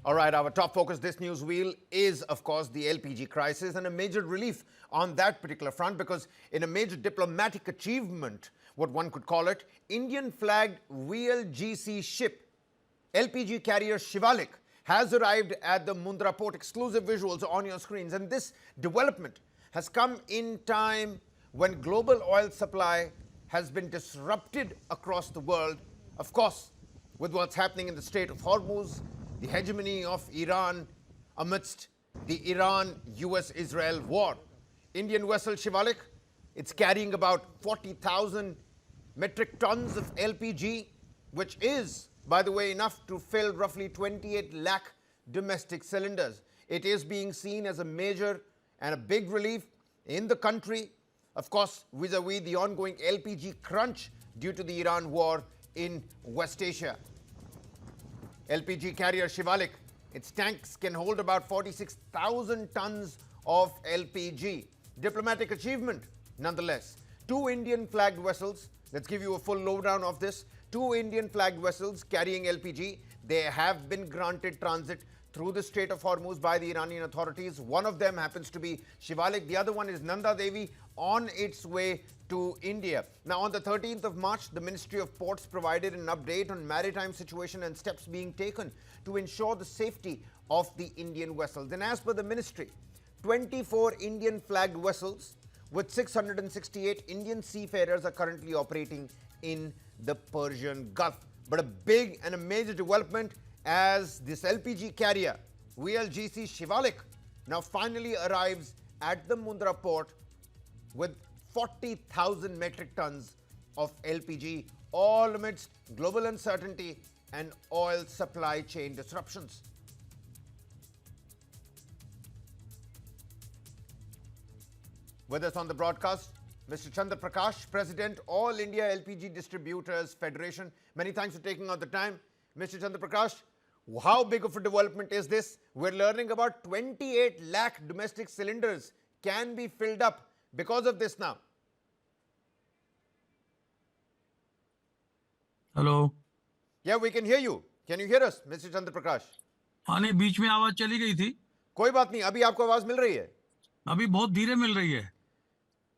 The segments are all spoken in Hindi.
All right, our top focus this news wheel is, of course, the LPG crisis and a major relief on that particular front because in a major diplomatic achievement, what one could call it, Indian-flagged VLGC ship LPG carrier Shivalik has arrived at the Mundra port. Exclusive visuals on your screens. And this development has come in time when global oil supply has been disrupted across the world. Of course, with what's happening in the Strait of Hormuz, the hegemony of Iran amidst the Iran-US-Israel war. Indian vessel Shivalik, it's carrying about 40,000 metric tons of LPG, which is, by the way, enough to fill roughly 28 lakh domestic cylinders. It is being seen as a major and a big relief in the country, of course, vis-a-vis the ongoing LPG crunch due to the Iran war in West Asia. LPG carrier Shivalik, its tanks can hold about 46,000 tons of LPG. Diplomatic achievement, nonetheless. Two Indian flagged vessels, let's give you a full lowdown of this. Two Indian flagged vessels carrying LPG, they have been granted transit through the Strait of Hormuz by the Iranian authorities. One of them happens to be Shivalik. The other one is Nanda Devi on its way to India. Now, on the 13th of March, the Ministry of Ports provided an update on maritime situation and steps being taken to ensure the safety of the Indian vessels. And as per the ministry, 24 Indian flagged vessels with 668 Indian seafarers are currently operating in the Persian Gulf. But a big and a major development as this LPG carrier, VLGC Shivalik, now finally arrives at the Mundra port with 40,000 metric tons of LPG, all amidst global uncertainty and oil supply chain disruptions. With us on the broadcast, Mr. Chandra Prakash, President, All India LPG Distributors Federation. Many thanks for taking out the time. Mr. Chandra Prakash, how big of a development is this? We're learning about 28 lakh domestic cylinders can be filled up because of this now. Hello Yeah, we can hear you. Can you hear us, Mr. Chandra Prakash? हाँ नहीं, बीच में आवाज चली गई थी। कोई बात नहीं, अभी आपको आवाज मिल रही है? अभी बहुत धीरे मिल रही है।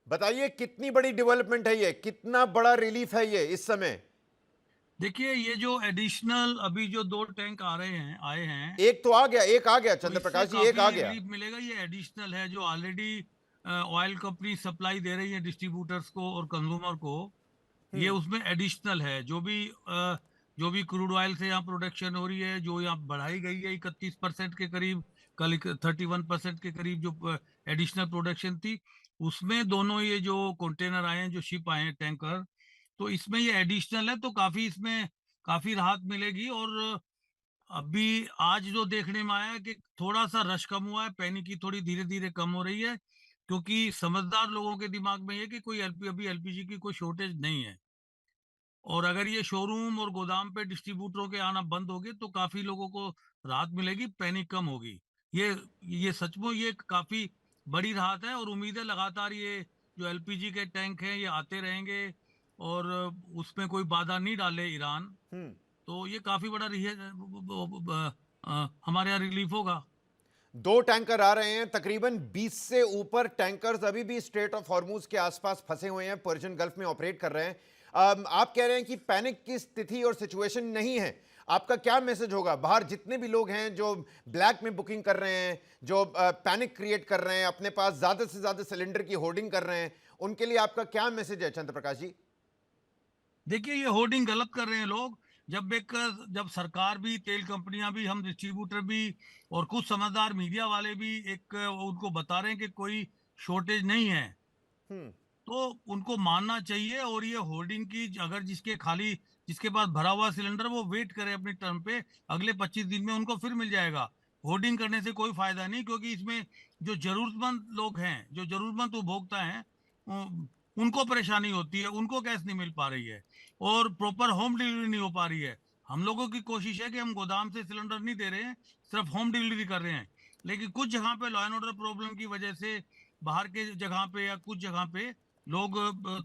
बताइए कितनी बड़ी डेवलपमेंट है ये, कितना बड़ा रिलीफ है ये इस समय? देखिए, ये जो एडिशनल अभी जो 2 टैंक आए हैं, एक तो आ गया, एक आ गया तो चंद्र इससे प्रकाश जी, एक आ काफी गया। रिलीफ मिलेगा। ये एडिशनल है जो ऑलरेडी ऑयल कंपनी सप्लाई दे रही है डिस्ट्रीब्यूटर्स को और कंज्यूमर को। ये उसमें एडिशनल है। जो भी क्रूड ऑयल से यहाँ प्रोडक्शन हो रही है, जो यहाँ बढ़ाई गई है 31% के करीब, कल 31% के करीब जो एडिशनल प्रोडक्शन थी, उसमें दोनों ये जो कंटेनर आए हैं, जो शिप आए हैं, टैंकर, तो इसमें ये एडिशनल है, तो काफी इसमें काफी राहत मिलेगी। और अभी आज जो देखने में आया है कि थोड़ा सा रश कम हुआ है, पैनिक की थोड़ी धीरे धीरे कम हो रही है, क्योंकि समझदार लोगों के दिमाग में ये कि कोई अभी एलपीजी की कोई शॉर्टेज नहीं है। और अगर ये शोरूम और गोदाम पे डिस्ट्रीब्यूटरों के आना बंद हो गए तो काफी लोगों को राहत मिलेगी, पैनिक कम होगी। ये सचमुच ये काफी बड़ी राहत है और उम्मीद है लगातार ये जो एलपीजी के टैंक हैं ये आते रहेंगे और उसमें कोई बाधा नहीं डाले ईरान, तो ये काफी बड़ा हमारे यहाँ रिलीफ होगा। 2 टैंकर आ रहे हैं, तकरीबन 20 से ऊपर टैंकर्स अभी भी स्ट्रेट ऑफ हॉर्मूज के आसपास फंसे हुए हैं, पर्शियन गल्फ में ऑपरेट कर रहे हैं। आप कह रहे हैं कि पैनिक की स्थिति और सिचुएशन नहीं है। आपका क्या मैसेज होगा बाहर जितने भी लोग हैं जो ब्लैक में बुकिंग कर रहे हैं, जो पैनिक क्रिएट कर रहे हैं, अपने पास ज्यादा से ज्यादा सिलेंडर की होर्डिंग कर रहे हैं, उनके लिए आपका क्या मैसेज है चंद्र प्रकाश जी? देखिए, ये होर्डिंग गलत कर रहे हैं लोग। जब सरकार भी, तेल कंपनियां भी, हम डिस्ट्रीब्यूटर भी और कुछ समझदार मीडिया वाले भी उनको बता रहे हैं कि कोई शॉर्टेज नहीं है, तो उनको मानना चाहिए। और ये होर्डिंग की, अगर जिसके पास भरा हुआ सिलेंडर, वो वेट करे अपनी टर्म पे, अगले 25 दिन में उनको फिर मिल जाएगा। होर्डिंग करने से कोई फायदा नहीं, क्योंकि इसमें जो जरूरतमंद लोग हैं, जो जरूरतमंद उपभोक्ता हैं, उनको परेशानी होती है, उनको गैस नहीं मिल पा रही है और प्रॉपर होम डिलीवरी नहीं हो पा रही है। हम लोगों की कोशिश है कि हम गोदाम से सिलेंडर नहीं दे रहे हैं, सिर्फ होम डिलीवरी कर रहे हैं। लेकिन कुछ जगह पे लॉ एंड ऑर्डर प्रॉब्लम की वजह से, बाहर के जगह पे या कुछ जगह पे लोग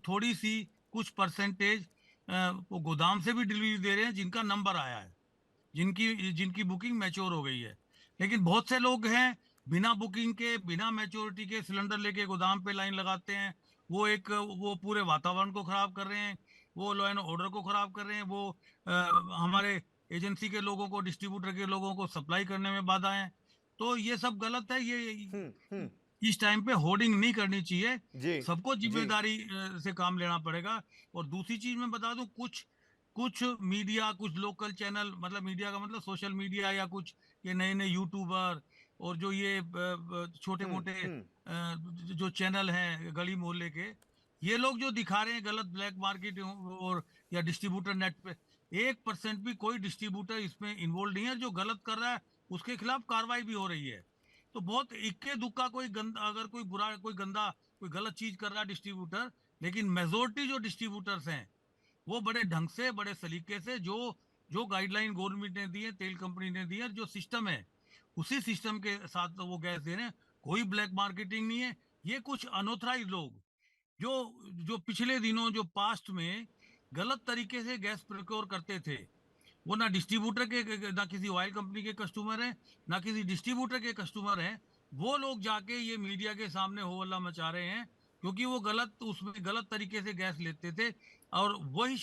थोड़ी सी कुछ परसेंटेज वो गोदाम से भी डिलीवरी दे रहे हैं जिनका नंबर आया है। जिनकी जिनकी बुकिंग मैच्योर हो गई है। लेकिन बहुत से लोग हैं बिना बुकिंग के, बिना मैच्योरिटी के सिलेंडर लेके गोदाम पे लाइन लगाते हैं। वो पूरे वातावरण को खराब कर रहे हैं, वो लॉ एंड ऑर्डर को खराब कर रहे हैं, वो हमारे एजेंसी के लोगों को, डिस्ट्रीब्यूटर के लोगों को सप्लाई करने में बाधा है। तो ये सब गलत है। ये इस टाइम पे होर्डिंग नहीं करनी चाहिए। जी सबको जी। जिम्मेदारी से काम लेना पड़ेगा। और दूसरी चीज मैं बता दूं, कुछ कुछ मीडिया, कुछ लोकल चैनल, मतलब मीडिया का मतलब सोशल मीडिया, या कुछ ये नए नए यूट्यूबर और जो ये छोटे मोटे हम्म। जो चैनल हैं गली मोहल्ले के, ये लोग जो दिखा रहे हैं गलत ब्लैक मार्केट और या डिस्ट्रीब्यूटर नेट पे, 1% भी कोई डिस्ट्रीब्यूटर इसमें इन्वॉल्व नहीं है। जो गलत कर रहा है उसके खिलाफ कार्रवाई भी हो रही है। तो बहुत इक्के दुक्का कोई गंदा, अगर कोई बुरा, कोई गंदा, कोई गलत चीज कर रहा है डिस्ट्रीब्यूटर, लेकिन मेजोरिटी जो डिस्ट्रीब्यूटर्स हैं वो बड़े ढंग से, बड़े सलीके से, जो जो गाइडलाइन गवर्नमेंट ने दी है, तेल कंपनी ने दी है, जो सिस्टम है उसी सिस्टम के साथ तो वो गैस दे रहे हैं। कोई ब्लैक मार्केटिंग नहीं है। ये कुछ अनऑथराइज लोग जो जो पिछले दिनों, जो पास्ट में गलत तरीके से गैस प्रोक्योर करते थे, वो ना डिस्ट्रीब्यूटर के, ना किसी ऑयल कंपनी के कस्टमर हैं, ना किसी डिस्ट्रीब्यूटर के कस्टमर हैं। वो लोग जाके ये मीडिया के सामने हो हल्ला मचा रहे हैं, क्योंकि वो गलत, उसमें गलत तरीके से गैस लेते थे। और वही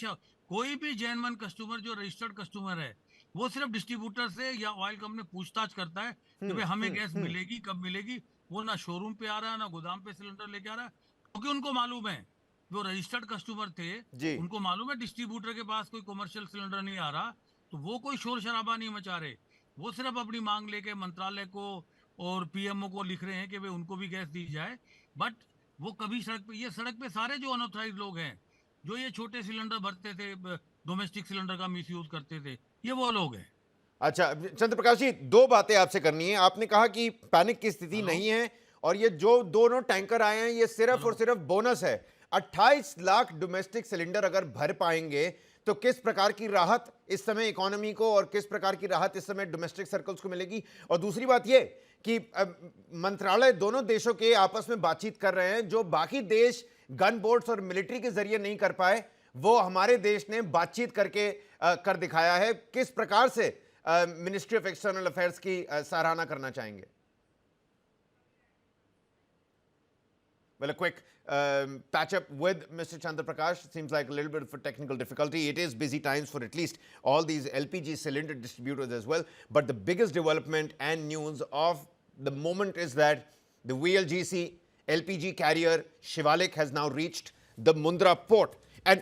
कोई भी जेन्युइन कस्टमर जो रजिस्टर्ड कस्टमर है, वो सिर्फ डिस्ट्रीब्यूटर से या ऑयल कंपनी पूछताछ करता है कि भाई हमें गैस मिलेगी, कब मिलेगी। वो ना शोरूम पे आ रहा है, ना गोदाम पे सिलेंडर लेके आ रहा है, क्योंकि उनको मालूम है, जो रजिस्टर्ड कस्टमर थे जी। उनको मालूम है डिस्ट्रीब्यूटर के पास कोई कमर्शियल सिलेंडर नहीं आ रहा। तो वो कोई शोर शराबा नहीं मचा रहे। वो सिर्फ अपनी मांग लेके मंत्रालय को और पीएमओ को लिख रहे हैं कि भाई उनको भी गैस दी जाए। बट वो कभी सड़क पे, ये सड़क पे सारे जो अनऑथराइज लोग हैं, जो ये छोटे सिलेंडर भरते थे, डोमेस्टिक सिलेंडर का मिस यूज करते थे, ये वो लोग हैं। अच्छा चंद्र प्रकाश जी, दो बातें आपसे करनी है। आपने कहा कि पैनिक की स्थिति हेलो नहीं है, और ये जो दोनों टैंकर आए हैं ये सिर्फ और हेलो सिर्फ बोनस है। 28 लाख डोमेस्टिक सिलेंडर अगर भर पाएंगे तो किस प्रकार की राहत इस समय इकोनॉमी को, और किस प्रकार की राहत इस समय डोमेस्टिक सर्कल्स को मिलेगी। और दूसरी बात ये कि मंत्रालय दोनों देशों के आपस में बातचीत कर रहे हैं, जो बाकी देश गन बोट्स और मिलिट्री के जरिए नहीं कर पाए, वो हमारे देश ने बातचीत करके कर दिखाया है। किस प्रकार से मिनिस्ट्री ऑफ एक्सटर्नल अफेयर्स की सराहना करना चाहेंगे? Well, a quick patch up with Mr. Chandra Prakash. It seems like a little bit of a technical difficulty. It is busy times for at least all these LPG cylinder distributors as well. But the biggest development and news of the moment is that the VLGC LPG carrier Shivalik has now reached the Mundra port. And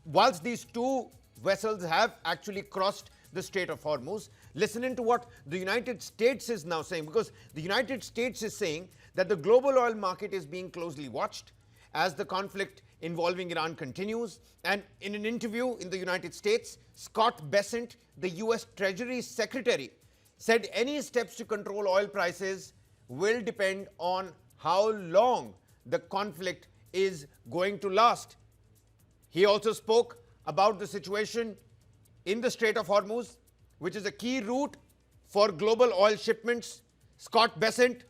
whilst these two vessels have actually crossed the Strait of Hormuz, listening to what the United States is now saying, because the United States is saying that the global oil market is being closely watched as the conflict involving Iran continues. And in an interview in the United States, Scott Bessent, the US Treasury Secretary, said any steps to control oil prices will depend on how long the conflict is going to last. He also spoke about the situation in the Strait of Hormuz, which is a key route for global oil shipments. Scott Bessent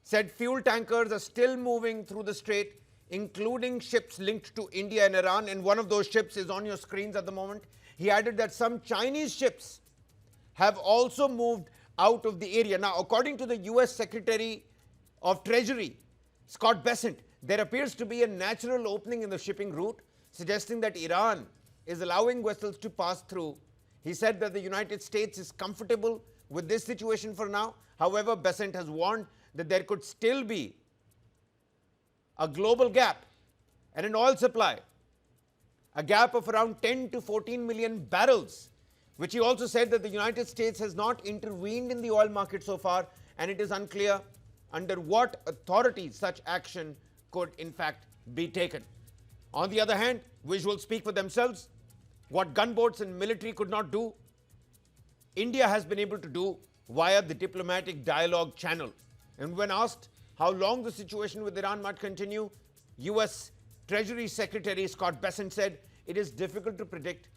said fuel tankers are still moving through the strait, including ships linked to India and Iran, and one of those ships is on your screens at the moment. He added that some Chinese ships have also moved out of the area. Now, according to the US Secretary of Treasury, Scott Bessent, there appears to be a natural opening in the shipping route, suggesting that Iran is allowing vessels to pass through. He said that the United States is comfortable with this situation for now. However, Bessent has warned that there could still be a global gap and an oil supply, a gap of around 10 to 14 million barrels, which he also said that the United States has not intervened in the oil market so far, and it is unclear under what authorities such action could in fact be taken. On the other hand, visuals speak for themselves. What gunboats and military could not do, India has been able to do via the diplomatic dialogue channel. And when asked how long the situation with Iran might continue, US Treasury Secretary Scott Bessent said it is difficult to predict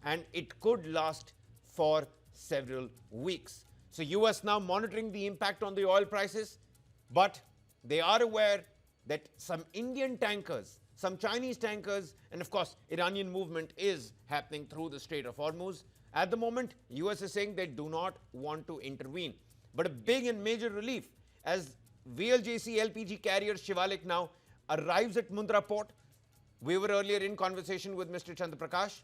and it could last for several weeks. So US now monitoring the impact on the oil prices, but they are aware that some Indian tankers, some Chinese tankers, and of course Iranian movement is happening through the Strait of Hormuz. At the moment, US is saying they do not want to intervene. But a big and major relief as VLJC LPG carrier Shivalik now arrives at Mundra port. We were earlier in conversation with Mr. Chandra Prakash.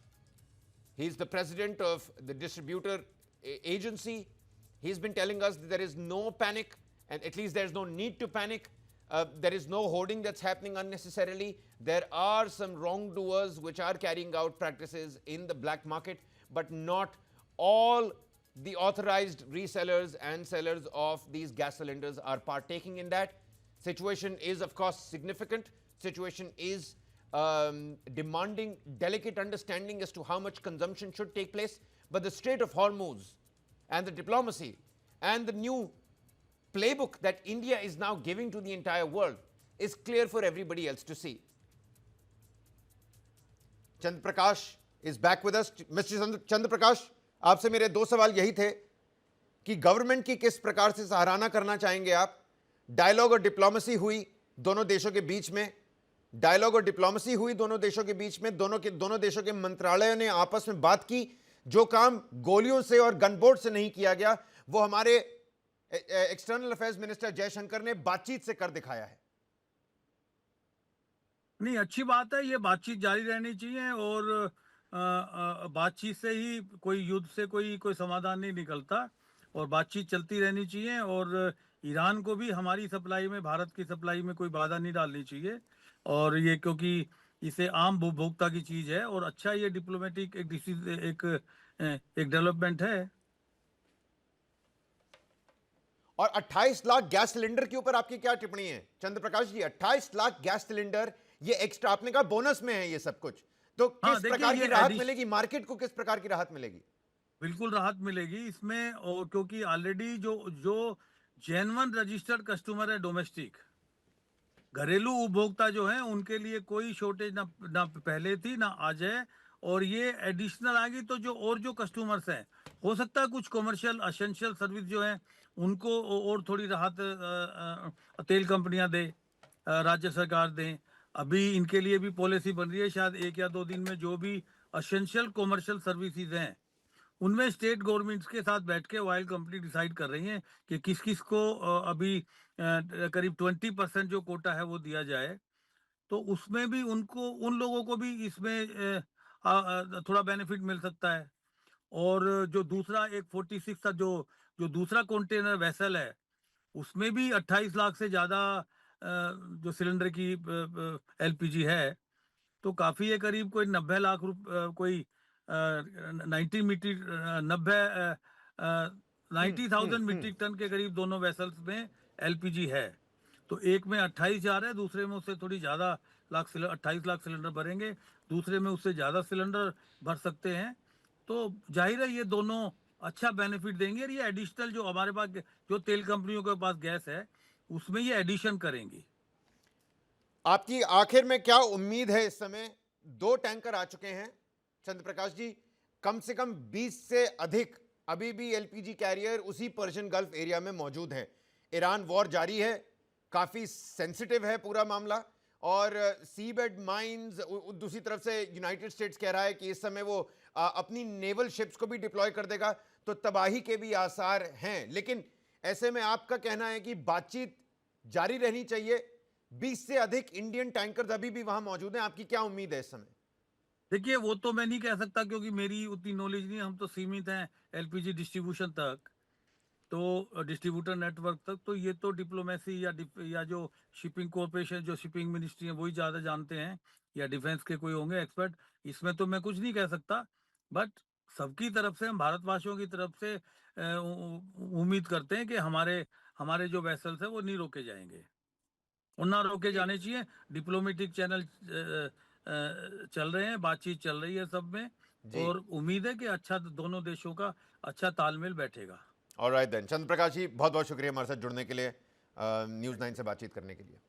He's the president of the distributor agency. He's been telling us that there is no panic, and at least there's no need to panic. There is no hoarding that's happening unnecessarily. There are some wrongdoers which are carrying out practices in the black market, but not all the authorized resellers and sellers of these gas cylinders are partaking in that. Situation is, of course, significant. Situation is demanding delicate understanding as to how much consumption should take place. But the Strait of Hormuz and the diplomacy and the new playbook that India is now giving to the entire world is clear for everybody else to see. Chandra Prakash is back with us. Mr. Chandra Prakash, आपसे मेरे दो सवाल यही थे कि गवर्नमेंट की किस प्रकार से सराहना करना चाहेंगे आप? डायलॉग और डिप्लोमेसी हुई दोनों देशों के बीच में, डायलॉग और डिप्लोमेसी हुई दोनों देशों के बीच में, दोनों देशों के मंत्रालयों ने आपस में बात की. जो काम गोलियों से और गनबोट से नहीं किया गया वो हमारे एक्सटर्नल अफेयर्स मिनिस्टर जयशंकर ने बातचीत से कर दिखाया है. नहीं, अच्छी बात है, ये बातचीत जारी रहनी चाहिए और बातचीत से ही कोई युद्ध से कोई समाधान नहीं निकलता और बातचीत चलती रहनी चाहिए और ईरान को भी हमारी सप्लाई में, भारत की सप्लाई में कोई बाधा नहीं डालनी चाहिए और ये क्योंकि इसे आम उपभोक्ता की चीज है और अच्छा ये डिप्लोमेटिक एक डेवलपमेंट है. और 28 लाख गैस सिलेंडर के ऊपर आपकी क्या टिप्पणी है चंद्र प्रकाश जी? 28 लाख गैस सिलेंडर ये एक्स्ट्रा आपने कहा बोनस में है ये सब कुछ, तो किस प्रकार की राहत मिलेगी मार्केट को? किस प्रकार की राहत मिलेगी? बिल्कुल राहत मिलेगी इसमें और क्योंकि ऑलरेडी जो जेन्युइन रजिस्टर्ड कस्टमर है डोमेस्टिक घरेलू उपभोक्ता जो है उनके लिए कोई शॉर्टेज ना पहले थी ना आज है और ये एडिशनल आ गई तो जो कस्टमर्स हैं हो सकता है कुछ कमर्शियल एसेंशियल सर्विस जो है उनको और थोड़ी राहत तेल कंपनियां दे, राज्य सरकार दें. अभी इनके लिए भी पॉलिसी बन रही है शायद 1 या 2 दिन में. जो भी एसेंशियल कमर्शियल सर्विसेज हैं उनमें स्टेट गवर्नमेंट्स के साथ बैठ के ऑयल कंपनी डिसाइड कर रही हैं कि किस किस को अभी करीब 20% जो कोटा है वो दिया जाए. तो उसमें भी उन लोगों को भी इसमें थोड़ा बेनिफिट मिल सकता है. और जो दूसरा एक 46 का जो दूसरा कंटेनर वेसल है उसमें भी 28 लाख से ज्यादा जो सिलेंडर की एलपीजी है तो काफी है, करीब कोई 90 लाख कोई 90,000 मीट्रिक टन के करीब दोनों वेसल्स में एलपीजी है. तो एक में 28 जा रहा है, दूसरे में उससे थोड़ी ज्यादा 28 लाख सिलेंडर भरेंगे, दूसरे में उससे ज्यादा सिलेंडर भर सकते हैं. तो जाहिर है ये दोनों अच्छा बेनिफिट देंगे और ये एडिशनल जो हमारे पास जो तेल कंपनियों के पास गैस है उसमें ये एडिशन करेंगी. आपकी आखिर में क्या उम्मीद है? इस समय 2 टैंकर आ चुके हैं चंद्र प्रकाश जी, कम से कम 20 से अधिक अभी भी एलपीजी कैरियर उसी पर्शियन गल्फ एरिया में मौजूद हैं. ईरान वॉर जारी है, काफी सेंसिटिव है पूरा मामला और सी बेड माइंस. दूसरी तरफ से यूनाइटेड स्टेट्स कह रहा है कि इस समय वो अपनी नेवल शिप्स को भी डिप्लॉय कर देगा, तो तबाही के भी आसार हैं. लेकिन ऐसे में आपका कहना है कि बातचीत जारी रहनी चाहिए. 20 से अधिक इंडियन टैंकर्स अभी भी वहां मौजूद हैं. आपकी क्या उम्मीद है इस समय? देखिए वो तो मैं नहीं कह सकता क्योंकि मेरी उतनी नॉलेज नहीं है, हम तो सीमित हैं एलपीजी डिस्ट्रीब्यूशन तक, तो डिस्ट्रीब्यूटर नेटवर्क तक. तो ये तो डिप्लोमेसी या जो शिपिंग कॉर्पोरेशन जो शिपिंग मिनिस्ट्री है वही ज़्यादा जानते हैं या डिफेंस के कोई होंगे एक्सपर्ट. इसमें तो मैं कुछ नहीं कह सकता. बट सबकी तरफ से, हम भारतवासियों की तरफ से उम्मीद करते हैं कि हमारे जो वेसल्स है वो नहीं रोके जाएंगे और ना रोके जाने चाहिए. डिप्लोमेटिक चैनल चल रहे हैं, बातचीत चल रही है सब में और उम्मीद है कि अच्छा दोनों देशों का अच्छा तालमेल बैठेगा. Alright then. चंद्र प्रकाश जी बहुत बहुत शुक्रिया हमारे साथ जुड़ने के लिए, न्यूज़ 9 से बातचीत करने के लिए.